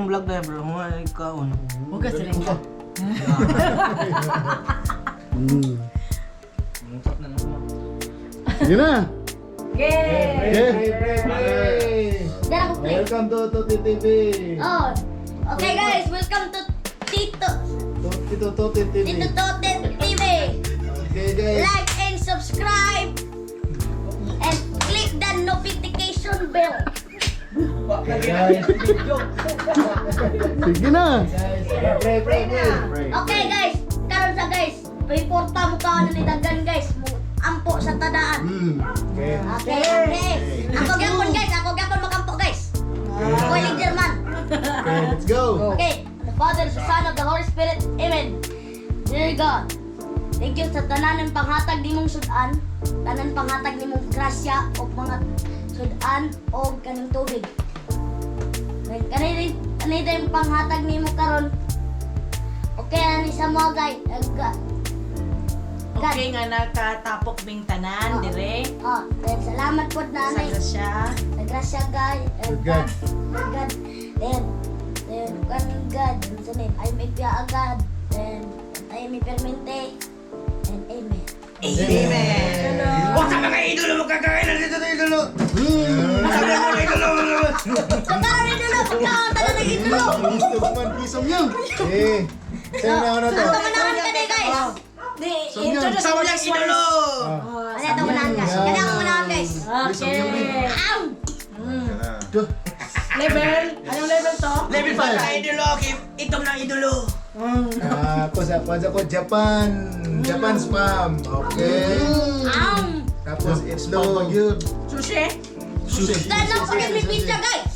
vlog na bro. Ikaw. Huwag ka sila ka. Mungkap na naman. Sige na. Yay! Dala ko play. Welcome to Toti TV. Oh. Okay guys, welcome to Tito Toti TV. Toten TV. Okay guys. Like and subscribe and click the notification bell. Guys. Sige na. Okay guys, karon sa guys, reporta mo ka ni dagan guys, mo ampo sa tadaan. Okay. Okay. Ako gyapon makampo guys. Ako yung German. Okay, let's go. Okay, the Father, the Son, of the Holy Spirit. Amen. Dear God, thank you sa tanan ng panghatag nimong sudan, tanan panghatag nimong grasya o mga sudan o kanang tubig. Kanay din panghatag nimo karon. Okay, ani sa mga guys. Okay nga nakatapok bing tanan, dire. Then salamat po Sa nanay. grasya. Sa grasya guys. Good God. God. Then God. Sa name, I may piya agad. Then I may permente. And amen. Amen. Huwag sa mga idolo mo kakainan dito sa idolo. Sa mga idolo. So karon ni dulo, pagkaon ng idolo. Gusto ko man pisam yan. Eh. Sino na ako na to? Ito manahan ka din guys. Di, Samyang. introduce Sa mo mga next idolo. Ano ito manahan guys? Kaya ako manahan guys. Okay. Ow! Level? Anong level to? Level 5 na idolo. Itong na idolo. Ako Japan. Japan spam. Okay. Ow! Tapos itlog. Sushi? Stand up pag may pizza guys.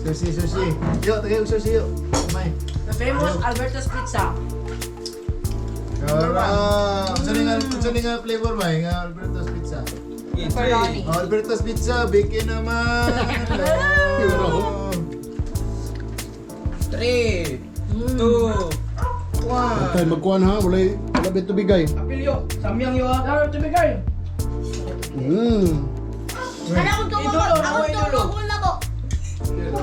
Sushi. Yuk, tagay ko sushi yuk. May. The famous Alberto's Pizza. Saan nga flavor ba? Nga Alberto's Pizza. Pepperoni. Alberto's Pizza, bacon naman. 3, 2, 1. Tay magkuhan ha, wala beto bigay. Apilyo. Samyang yo. Laro to bigay. Ano akong tumawag? Akong tumawag na ko.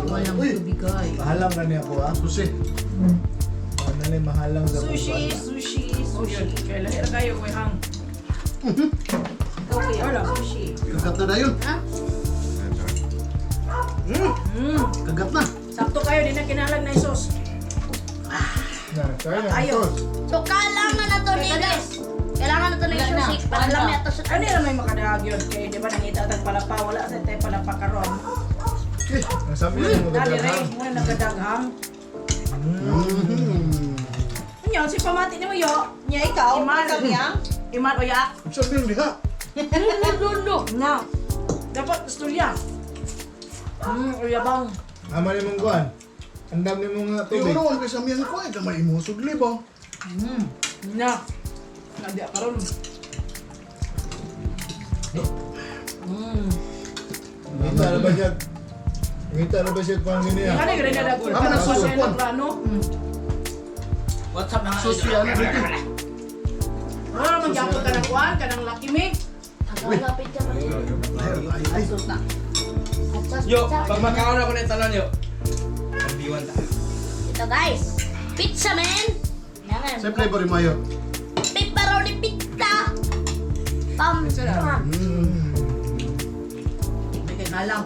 Walang Uy. bigay. Mahalang na niya ako ha, sushi. Ano na mahalang sa Sushi. Kaya lahir kayo ko hang. Okay, wala sushi. Kagat na yun. Ha? Kagat na. Sakto kayo, di na kinalag na isos. Ayaw. So kailangan na to ni guys. Kailangan na to ni sushi. Para lang na to sa Ano na may makadaag yun? Kaya di ba nangita tag palapa, wala sa tayo palapa karon. Sabi niya mo Dali kagat rin, muna nagadaghang. Yan, si pamati ni mo yo. Nya ikaw, Iman. Samyang? Iman o yak. Sabi niya diha. Nuno. Na. Dapat istorya. Uyabang. Ama ni mong kuhan. Andam ni mong tubig. Yung kay Samyang ko ay gamay mo sugli ba? Na. Nadi karon. Ngita na ba siya? Ngita na ba siya pang gini Nga ni ganda na Ama na sa susukon. plano. What's up mga Susi ano dito? Wala man gyapon ka ng kuan, kanang Lucky Me. Malapit ka man. Ay, Yo, pag makaon ako ng talon yo. Pagbiwan ta. Ito guys. Pizza man. Yan. sa flavor yung mayo. Pepperoni pizza. Pam. May kay ngalang.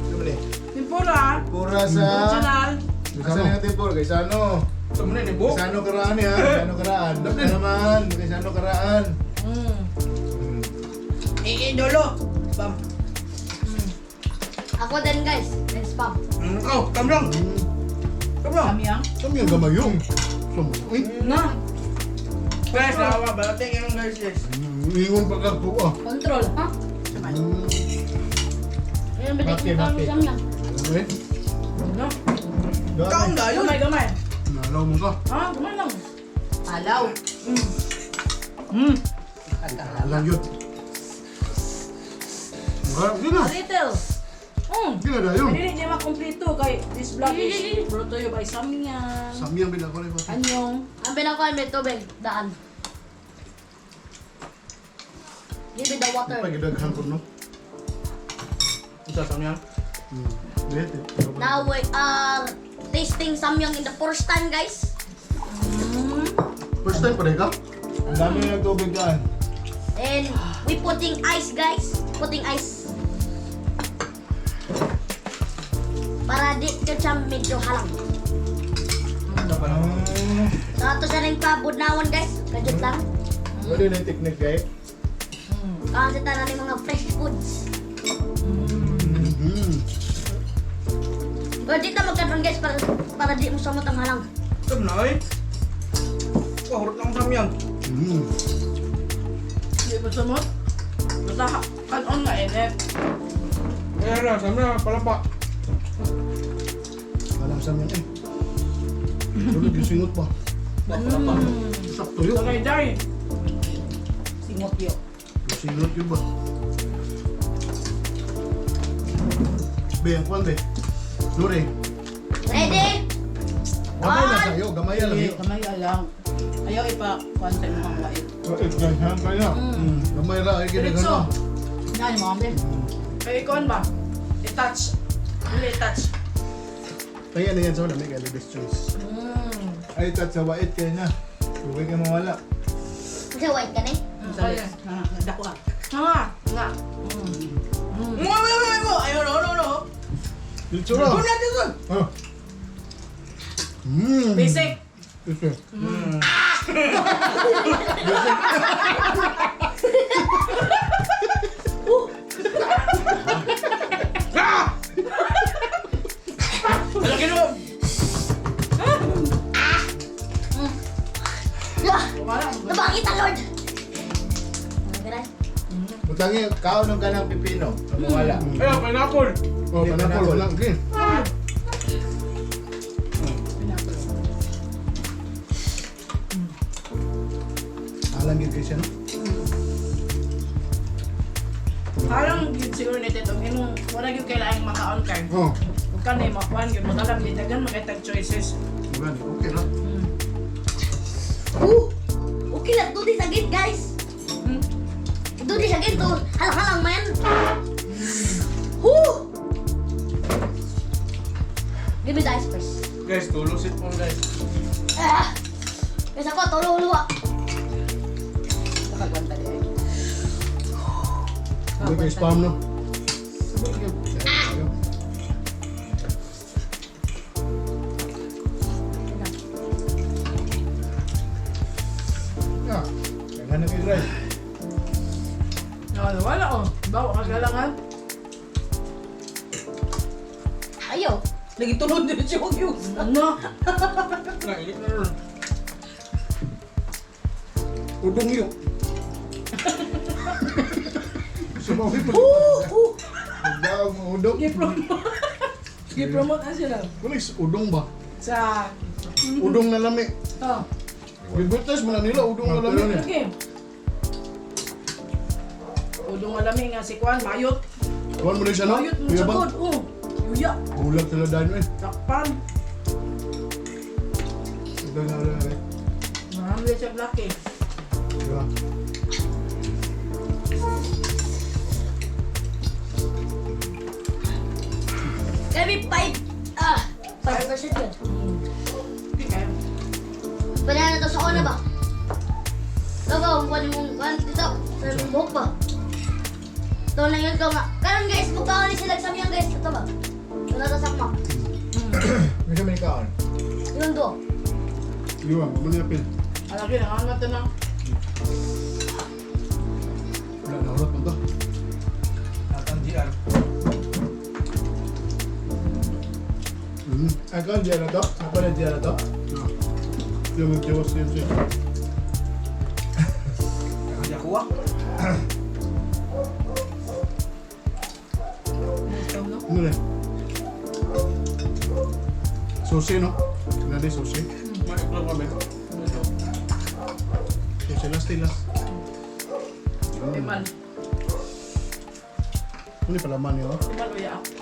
Ano ni? Tempura. Pura sa... Original. Asa nga tempor? Kay Sano? Ito mo na ni Bo. Sano karaan ya? Sano karaan? Dami naman. Kay Sano karaan. Idolo. Bam. Ako din guys. And spam. Oh, kamlang. Kamlang. Samyang. Samyang gamay yung. Uy, Na. Guys, nawa balating yung guys yes. ingon pa ka to ah. Control. Ha? Yan ba Mati, dito mati. kami samyang? Ay, No. Kaon na yun. Gamay. nalaw mo ka. Ah, gamay lang. Alaw. Alam yun. Hindi na. A little. Hindi na dayon. Hindi niya makompleto kay this vlog is brought to you by Samyang. Samyang binako rin ko. Anyong. Ang pinakain may tubig. Daan. Give me the water. Pagidaghan ko, no? Isa sa yan. Dito. Now we are tasting samyang in the first time, guys. First time pa rin ka? Ang dami ng tubig dyan. And we putting ice, guys. Putting ice. Para di ka siya medyo halang. So ato siya rin pabudnawan, guys. Kajut lang. Ano yung technique, guys? Kasi tayo ng mga fresh foods. Pero di na magkatong, guys, para di mo samot ang halang. Ito na eh. Kahurot lang samyang. Hindi mo sumot. Basta kanon nga init. Kaya na, samyang palapa. Alam sa mga eh. Tulog yung singot pa. Palapa. Sakto yun. Tagay day. Singot yo. Yung singot yun ba? Be, ang kwan be. Lure. Ready? Gamay na sa'yo. Gamay lang yun. Kamay lang. Ayaw ipa-content mo ang wait. Ganyan kaya. Gamay ra. Ay, ginagano. Diretso. Yan mo kami. Kaya ikon ba? I-touch. Hindi i-touch. Kaya na yan sa wala. May best choice. Ay, tat sa wait kayo na. Huwag ka mawala. Kasi white ka na eh. Kaya. Dako ka. Nga. Ayaw, no. Dito ra. Ah. Basic. Ito. Malaki naman. Nabangita, Lord! Ano Butangi, kaunon ka ng pipino. Ang mawala. Ayun, pineapple. Oh, panapol. Wala. Okay. Alang yun kayo siya, no? Parang yun siguro nito itong imong wala yung kailangan makaon ka. Oh. Huwag ka na makuhan yun. Matalang yun. Dagan makitag choices. Magani. Okay lang. Okay lang, do this again, guys. Do this again, do. Halang-halang, man. Woo! Give me the ice first. Guys, tulusit mo guys. Kasi ako, tulo-luwa. Nakagwanta di ay. Hindi kayo spam, no? Ah, kaya na kayo drive. Wala oh. Bawa kagalangan. Ayaw. Lagi tulod din siya kong yun. Ano? Nainit na rin. Udong yun. Sumawi po. Magdawag mo udog. Gi-promote na sila. Kulis, udong ba? Sa... Udong na lami. Oh. Gilbertas mo na nila, udong na lami. Lagi. Udong alaming nga si Kwan, mayot. Kuhan mo na siya, no? Mayot mo Kuya sa ba? good. Oh. Yuya. Ulag sila dahil mo eh. Takpan. Udong na lami. Marami siya laki. Diba? Maybe 5% yun. Hindi kayo. Banana to sa ona ba? Logo, kunin mong dito. Sa buhok ba? Ito na yun ka nga. Karon guys, mukha ni sila sa miyang guys. Ito ba? Ito na to sakma. May siya may kaon. Yung do. Diba? Muli na pil. Alaki na nga natin na. Wala na ulat mo to. Natang GR. Ako ang diyan na to? Ako na diyan na to? Ah. Yung magtiwas yun siya. Hindi ako ah. Ano na? Susi, no? Nadi susi. May iklog kami. Ito. Susi last, last. Timan. Ano palaman niyo? Timan uya ako.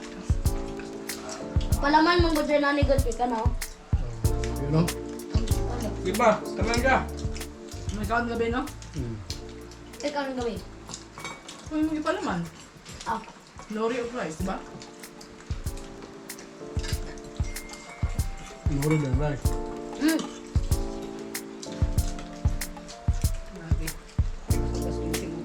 Palaman mong budyo na ni God ka na. Yun, no? Iba, tanan ka. May kaon gabi no? Hmm. Ikaw nang gawin. Hindi pa naman. Ah. Lori of rice, diba? Nuri din, rice. Mm. Grabe. Tapos pinising mo.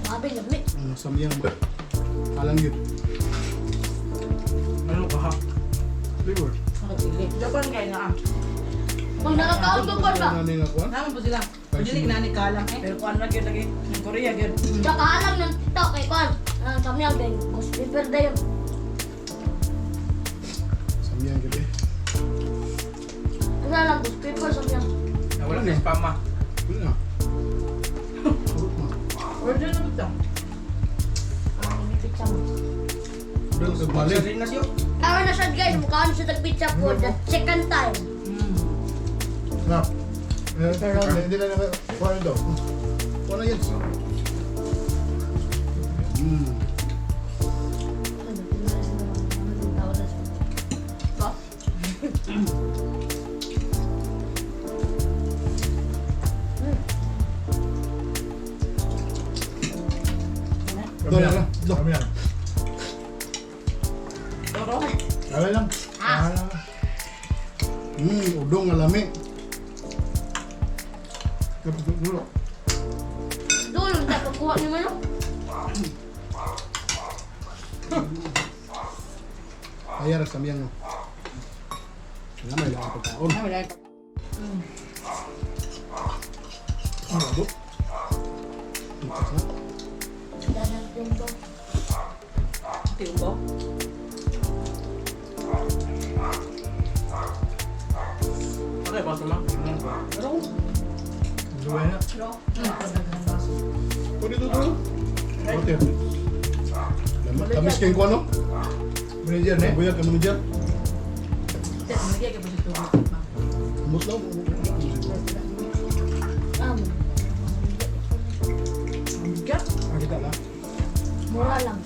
Grabe, lamig. Samyang ba? Alang yun. Ano ka ha? Flavor. Nakasili. Japan kayo na ah. Pag nakakaon ko ba? Nani nga kuha? Naman po sila. Pwede na ni kalang eh. Pero kuan lagi lagi. Ng Korea gyud. Tsaka alam ng tito kay Kwan. Ang samyang din. Ghost pepper na yun. Samyang gabi. Ano lang, ghost pepper samyang. Wala na spam ma. Wala na. Kurot na. Order na bitaw. Ang pizza mo. Udah sa Sa balik. rin na siyo. Tara na siya guys, mukhaan siya nag-pizza for the second time. Na. Hindi na naman. Kuha na daw. Kuha na yan. Ba? Doon na lang. Doon. Kami yan. Toro. Kami lang. Ah. Udong nga lami. Dulo. Doon, dapat kuha niyo man. Ayar samyang no. Nga may lang pagkaon. Ah, wala. Ano ba? Ikas na. Danan tumbo. Timbo. Okay, basta ma. Pero Duwe na. pero kadaghan baso. Pwede ito dulo. Ote. Tamis kayong kuha no? Manager na. Buyag ka manager. Tet lagi kay baso tuwa. Umot lang. Bigat. Kita na. Mura lang.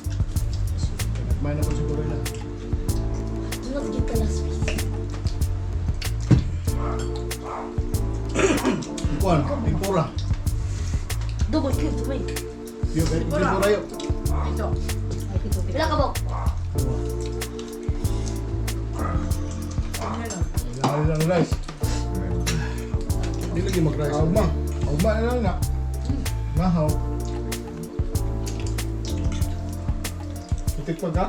Nagmain na po siguro na. Ano gid ka last piece? Kuan, tempura. Double cube to me. Yo, tempura yo. Ito. Ay ito. Pila ka bok? Ano lang. Wala lang rice. Hindi lagi mag-rice. Auma. Auma na lang na. Mahaw. Titik pa ka?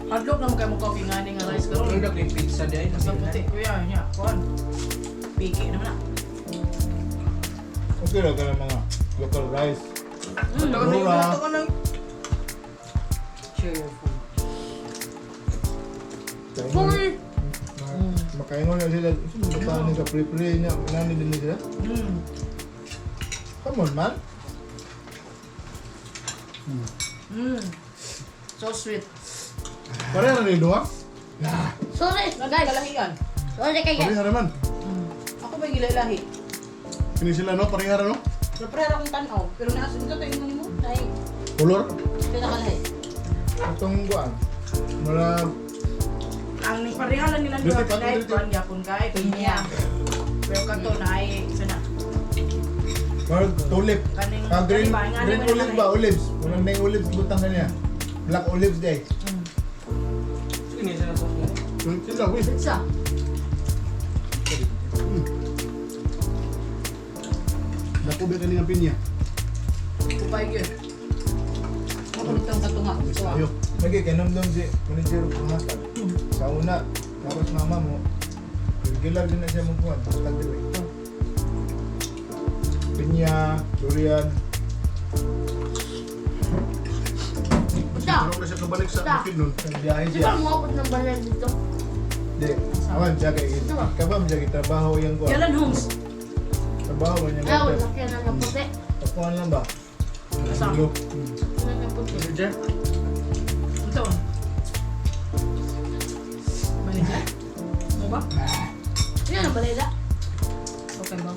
Hadlok naman kayo mo coffee nga ni nga rice karon. Ang daging pizza di ay. Sa puti kuya niya. Kuan. Piki naman na. Okay lang ka ng mga local rice. Mura. Share your food. Full. Makaingon na sila. Baka ni ka pre-pre niya. Minani din sila. Come on man. So sweet. Pareha na rin doon. Sorry, Guys, guys. kalahian. Sorry kay guys. Pareha naman. Ako ba gilalahi? Kini sila no, pareha no? Pero prera kong tanaw. Pero nasa dito tayo mo dahil Color. pinakalahi. Itong buwan. Mula Ang parehalan nila Dito, dito pato, na dito. ipon yapon kay pinya. Pero kanto na ay sana. tulip. Kaning Green, ba, nga green naman olives na ba? Olives. Walang na yung olives butang na niya. Black olives day. Sige niya sa sauce niya. Sila, wait. Pizza. Dako ba kanina pinya? Upay gyud. Ako nito ang katunga. Ito ah. Ayo. Lagi, kanong doon si manager pumatag. Sa una, tapos mama mo, regular din na siya magpuan. Hatag din eh. Pinya, durian. Basta. Pero na siya kabalik sa bukid nun. Nagbiyahe Di siya. ba umabot ng banal dito? Di, awan siya kay kabam siya kay trabaho yung kuha. Yalan homes. Trabaho ba niya? Ah, wala kaya na puti. Tapuan lang ba? Asa? Gulo. Wala na puti. Manager. Ito. Manager. Mo ba? Yan ang balila. Okay ba?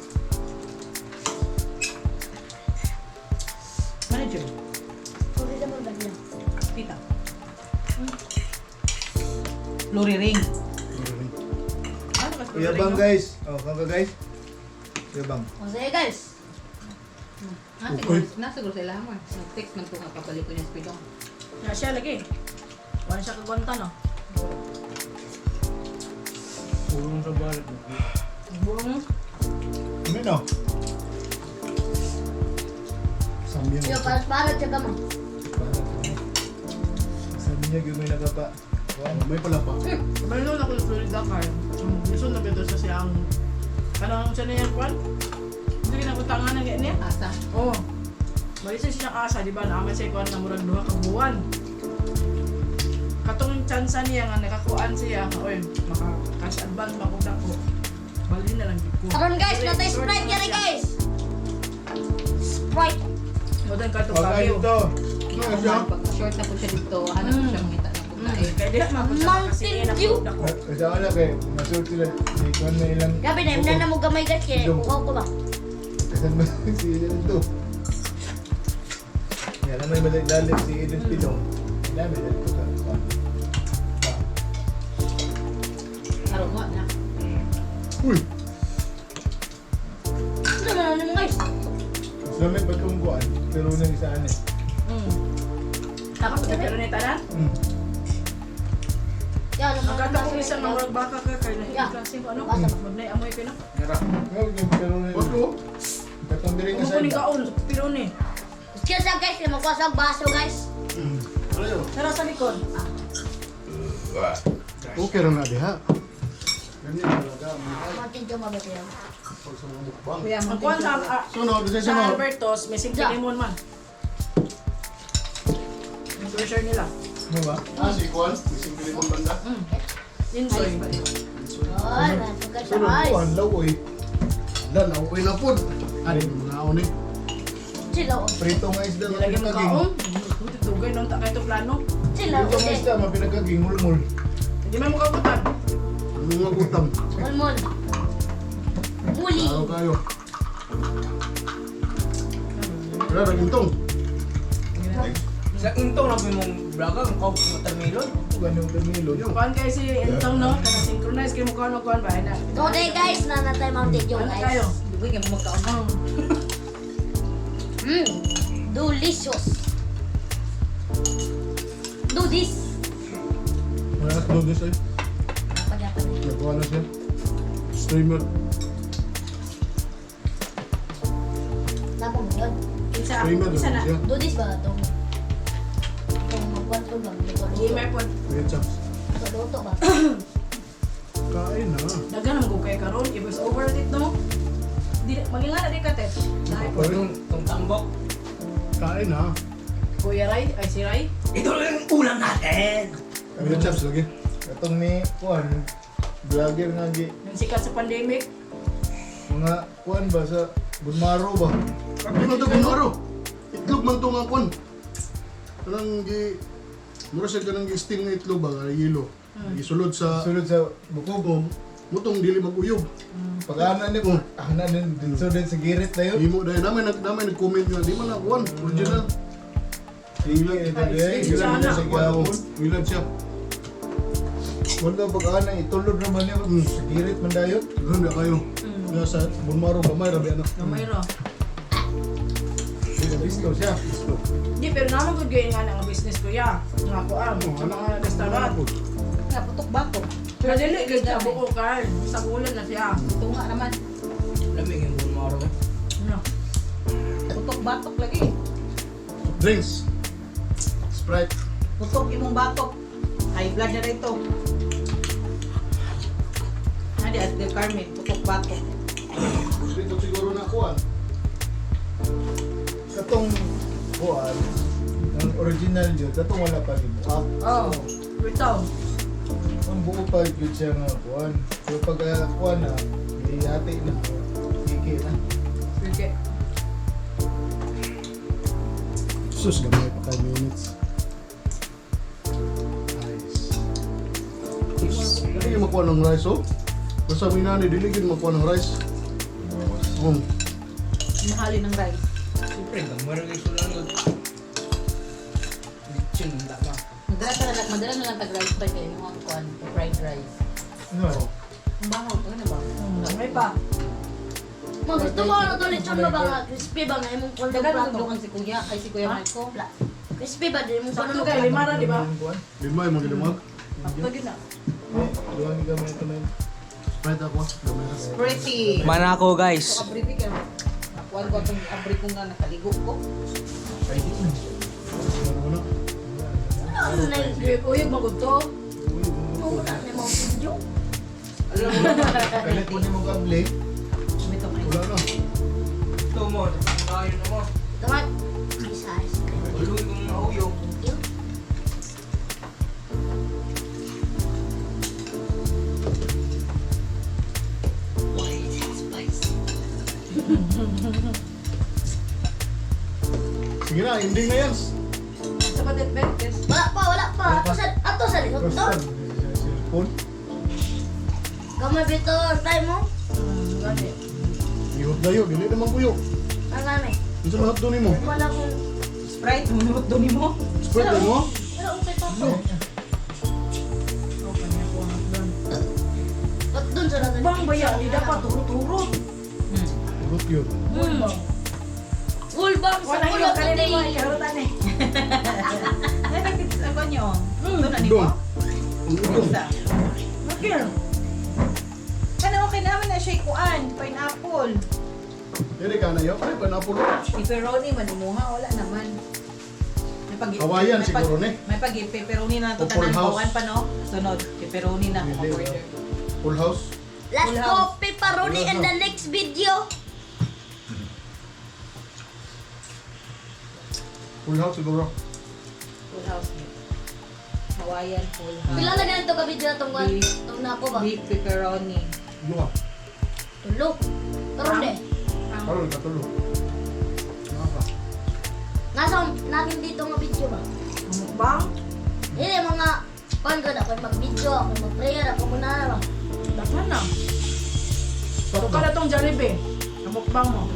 Manager. Pwede naman bagla. Tita. Lori ring. Ano ka Yabang guys. Oh, kaka guys. Yabang. O sige guys. Siguro sa ilahan mo. Nag-text man ito nga kapalik ko niya sa pidong. Na siya lagi. Wala siya kagwanta no. Pulong sa balat. Buong. Ano no? Sambiyan. Yo, parat siya gamay. Sabi niya gawin na pa. May pala pa. Mayroon ako sa Florida car. Gusto na bito sa siyang kanang siya na yan kwan. Hindi kinabutangan na ganyan. Asa. Oo. Malisin siya asa, di ba? Naaman siya kwan na murag duha ka buwan. Katong tsansa niya nga nakakuan siya nga oy, maka-cash advance makuda ko. Bali na lang gid ko. Karon guys, natay Sprite kaya guys. Sprite. Modan ka to Okay, kayo. ito. Ano siya? Pag short na po siya dito, hanap ko siya mangita ng pagkain. Kaya di man ko siya kasi Mountain Dew. nakuda ko. Kasi wala kay masuot sila. Di ko na ilang. Gabi na, imna na mo gamay guys kaya kuha ko ba? Kasi ba si Eden ito? Yan naman yung dalit si Eden Pilong. Dami dalit ko ka. Araw nga na. Uy! Ano naman naman guys? Islamit pa itong kuhan. Pero nang isaan eh. Tapos pero ni tanan. Yan, Ang kata ko isa nga murag baka ka kay na Yeah. klase ko ano. Basa. Magnay amoy ko na. Gara. Pero na Otro? katong diri ka Kung sa kuning kaon pero ni. Cheers lang guys, kaya magkuha sa baso guys. Ano yun? Tara sa likod. Okay rin na diha. Ganyan talaga. Mountain Dew mabot yan. Pag sa mga mukbang. Kuya, Ang kuan sa Sunod, kasi sa sunod. Albertos, may simple Yeah. limon man. Yung pressure nila. Ano ba? Si Kwan, isang pilimong banda. Insoy. Ay, nasa guys. Sunod Ay, kuhan, lawoy. Lalaw ko na po. Ano mga unik? sila o. Prito nga isda. Nilagyan mo mapinagkaging. kaon. Dugay nung takay to plano. Sila o. Prito nga isda, mapinagkaging. Mulmul. Hindi man mo kabutan. Ang mga utang. Mulmul. Muli. Araw kayo. Kaya nagintong. Sa intong na po mong braga, ang kaw watermelon. Ganyan kamilo. Kuan kay si Entong no, kana synchronize kay mo kuan kuan ba na. Today guys, nanatay Mountain Dew Ano kayo? guys. Dugoy ka mo magkaon. Delicious. Do this. Wala na tulog siya. Napagyapan na. Nagkuha na siya. Streamer. Napong yun. Isa Streamer isa na. siya. Do this ba itong magkwan ko ba? Gamer pod. Kuya Chaps. Luto ba? Kain na. Dagan ang gukay karon, it was over it no. Di magingana di ka tet. Dahil po. Itong tambok. Kain na. Kuya Ray, ay si Ray. Ito lang yung ulam natin. Kuya Chaps lagi. Katong ni kuhan, vlogger nga gi. Yung sikat sa pandemic. Mga kuhan ba sa Bunmaro ba? Ano ito kung araw? Itlog man ito nga kwan. Kanang gi... Mura siya kanang gi-steam nga itlog ba? Nga yelo. Gisulod sa... Sulod sa bukog. Mutong dili mag-uyog. Pag-ana ni mo, ana din so din sa girit na yun. Imo dahil namin nag-comment nga, di man na kwan. Original. Dili ito din. Sige, Gila sana. sa Kwan gawon. ako. Wilad siya. Wala pag-ana itulod naman niya sa girit man dayon. Ganda kayo. Nga sa Bunmaro gamay rabi ano. Gamay ro. Listo siya. Di pero naman gud gyud nga ang business ko ya. Nga ko sa mga restaurant. Nga, putok bato. Pero dili gud sa buko kay sa bulan na siya. Tunga naman. Lamig yung bumaro ko. No. Putok batok lagi. Drinks. Sprite. Putok imong batok. High blood na rito. Nadi at the Carmen, putok batok. Dito siguro na kuwan. Katong kuhan, ang original yun, katong wala pa rin. Oh. Rito. Ang buo pa yun siya nga kuhan. So pag kuhan na, hati na. Kiki na. Okay. Sus, gamay pa 5 minutes. Nice. Dili yung makuha ng rice, oh. Basta minani, dili yun makuha ng rice. Mahali ng rice. Siyempre, gamaro yung sulanod. Lechon, hindi ba? Madala na lang tag rice pa kayo yung kuan, fried rice. No. Ang bahaw, ano ba? May pa. Mo gusto mo ano to lechon ba nga crispy ba nga imong kundo Dagan plato? nagdukan si Kuya, ay si Kuya Ha? Marco. Crispy ba din imong Sakto kundo kay lima ra, di ba? Lima yung mga ginamag. Sakto gid na. Luwang ka mo ito man. Sprite ako. Gamay na. Pretty. Mana ako guys. So, abribi ka. Nakuha ko itong abri ko nga nakaligo ko. Ay, di na. Wala. Ano na yun? Uyog magud to. Uy, Wala na mo video. kalit mo ni mo kable. Ito kayo. Wala na. Ito mo, kain mo. Tamat. Isa. Ulungin ko mga uyong. Sige na, ending na yan. Sa patet betes. Wala pa. Ato sa likod to. Cellphone. Gamay bito, time mo. Gani. Ihot na yun, dili naman kuyo. Ang gamay. Ano sa mahap doon mo? Wala kong... Sprite, munot doon mo. Sprite na mo? Wala kong kay Papa. Okay na ko ang doon. Ba't dun sa natin? Bang bayan, di dapat turut-turut. Ihot yun. Full bang sa Wala ulo yung kanina mo, today. karutan eh. Ay, nakikita ko niyo. Ito na ni Dong. mo. Ang udong. Isa. Bakit? Ano, okay naman na siya ikuan. Pineapple. Dili ka na yun. Ay, panapulo. Pepperoni, manimuha. Wala naman. May pag- Hawaiian may siguro, ne? May pepperoni na ito. O full Tanan, house. bawan pa no? Sunod, pepperoni na. Hindi, Order. Full house. Let's Full go house. pepperoni in the next video. Full house siguro. Full house. Hawaiian full house. Pila na ganito ka video na tong Beef. tong nako ba? Beef pepperoni. Luha. Tulo. Karon de. Karol, katulo. Naka. Nasa nakin dito nga video ba? Ang mukbang? Dili mga pan ko na mag-video, ako mag-prayer, ako muna na ba? Dapat na. Ito ka na tong Jollibee. Ang mukbang mo.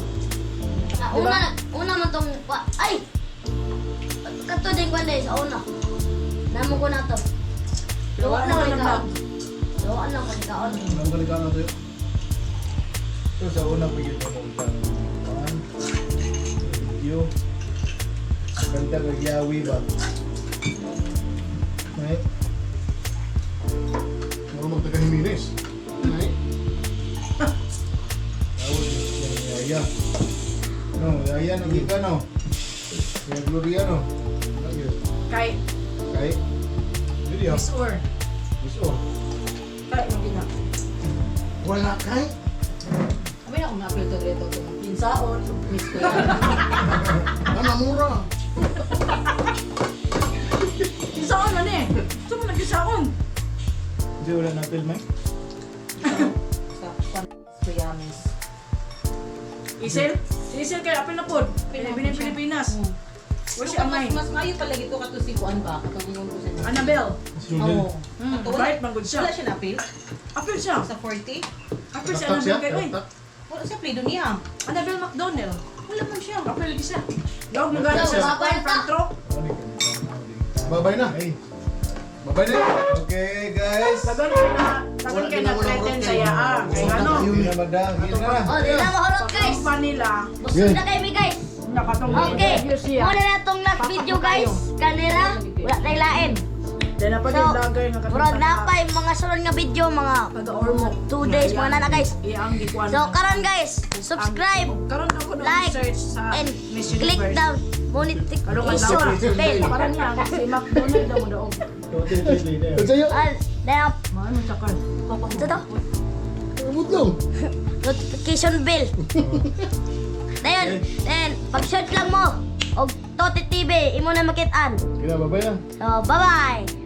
Ah, Diba? una man tong ay. Kato din ko sa una. Namo ko na to. Luwa na Ano ko na ikaw. Luwa na ko ikaw. Ang kalikan na tayo. Ito sa una pagit mo kung saan. Video. Kanta kag yawi ba? May Muro magtaga-Jimenez. Ay. tawag yung yaya. No, yaya nagi ka no. Yung Gloria no. Ayun. Kay Kay. Video. Miss Or. Gusto. Kay yung gina. Wala kay. Kami na kung na-appeal to dito. Pinsaon. Miss ko yan. Ano mura? Pinsaon na ni. Gusto mo nag-isaon? Hindi wala na film eh. Sa Kuya Miss. Isil? Si Isil kay apil na pod. Pinibinin Pilipinas. Wala si Amay. Mas mayo pala ito kato si Kuan ba? Katong ingon ko sa inyo. Annabelle. Oo. Kato, wala- Right, man good Wala siya. siya na-appeal? Apil siya. Sa 40? Apil si Taktak siya? Annabelle kay Oy. Taktak? Wala siya, play doon niya. Annabelle McDonnell. Wala man siya. Apil lagi siya. Dog mo gano'n Siya. sa Japan, front row. Babay na. Ay. Babay na. Okay guys. Tagal kay na threaten sa yaa. Kay ano? Hindi na magda. Hindi na. Oh, di na mahulog guys. Pagkakupa nila. Busog na kayo mi guys. Nakatong Okay. video siya. Muna na tong last video guys. Kanira, wala tayong lain. Dahil na pa So, din vlogger nga murag na pa yung mga sunod nga video, mga Pag-ormo. 2 days, mga nana guys. Iyang gikuan. So, karon guys, subscribe, Karon ako nung like, search sa and Miss click Universe. the monetization bell. Parang niya, si McDonald daw mo daw. Ito sa'yo. Then, Mahal mo sakal. ito to, Umot lang. notification bell. Then, pag-search lang mo, og Tote TV, imo na makitaan. Kina babay na. So, bye-bye!